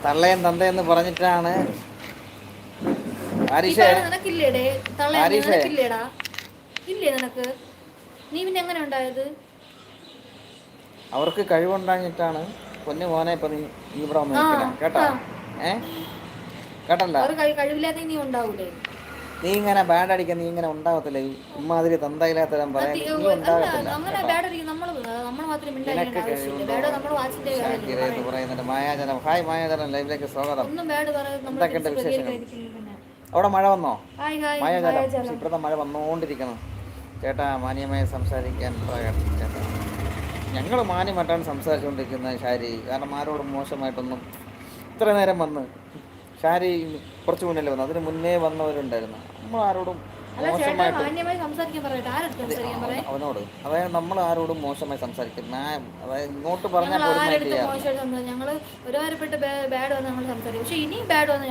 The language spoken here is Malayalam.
തള്ളയും തന്തയെന്ന് പറഞ്ഞിട്ടാണ് ഈ ആരിഷേ പറയണ നിനക്കില്ലേടേ? തള്ളയമ്മ ആരിഷേ നിനക്കില്ലേടാ? ഇല്ലേ നിനക്ക്? നീ പിന്നെ എങ്ങനെ ഉണ്ടായത്? അവർക്ക് കഴിവുണ്ടാഞ്ഞിട്ടാണ് പൊന്നു മോനെ. ഇപ്പം നീ ഇവിടെ വന്ന് ആ നിൽക്കണേ കേട്ടോ. ആ ഏ കേട്ടല്ല. അവർ കഴിവില്ലാതെ നീ ഉണ്ടാവൂലേ? നീ ഇങ്ങനെ ബാഡ് അടിക്കാൻ നീ ഇങ്ങനെ ഉണ്ടാകത്തില്ല. ഇമാതിരി തന്തയില്ലാത്തരം പറയാൻ നീ അല്ല, ഉണ്ടാകത്തില്ല അങ്ങനെ കേട്ടോ. ബാഡ് അടിക്കും. നമ്മൾ മാത്രം നിനക്ക് മിണ്ടായിരിക്കേണ്ട ആവശ്യമില്ല. കഴിവുണ്ടോ? ബാഡ് നമ്മൾ വാച്ചിന്റെ കാര്യമല്ലേ ഷാക്കിര എന്ന് പറയണ്ടേ? പറയുന്നുണ്ട്. മായാജനം. ഹായ് മായാജനം, ലൈവിലേക്ക് സ്വാഗതം. ഒന്നും ബാഡ് പറയാതെ നമ്മൾ എന്തൊക്കെയുണ്ട് തിരിച്ച് വിശേഷങ്ങൾ? പ്രതികരിക്കാതിരിക്കുന്നത് പിന്നെ. അവിടെ മഴ വന്നോ? ഹായ് ഹായ് മായാജാലം. പക്ഷെ മായാജാലം. ഇവിടുത്തെ മഴ വന്നുകൊണ്ടിരിക്കണം ചേട്ടാ. മാന്യമായി സംസാരിക്കാൻ ചേട്ടാ. ഞങ്ങൾ മാന്യമായിട്ടാണ് സംസാരിച്ചുകൊണ്ടിരിക്കുന്നത് ഷാരി. കാരണം ആരോടും മോശമായിട്ടൊന്നും. ഇത്ര നേരം വന്ന് ഷാരി കുറച്ച് മുന്നല്ലേ വന്നു. അതിന് മുന്നേ വന്നവരുണ്ടായിരുന്നു. നമ്മൾ ആരോടും അല്ല ചേട്ടാ, മോശമായിട്ട് മാന്യമായി സംസാരിക്കാൻ പറയട്ടെ. ആരെടുത്ത് അത് സംസാരിക്കാൻ പറയാം? അവനോട്, അതായത് നമ്മൾ ആരോടും മോശമായി സംസാരിക്കും. അതായത് ഇങ്ങോട്ട് ഞങ്ങൾ പറഞ്ഞാൽ പോലും മൈൻഡ് ആരെടുത്ത് ചെയ്യാറില്ല. മോശമായിട്ട് സംസാരിക്കും? ഞങ്ങൾ ഒരുപാടുപെട്ട് ബാഡ് വന്ന് നമ്മൾ സംസാരിക്കും. പക്ഷെ ഇനിയും ബാഡ് വന്ന്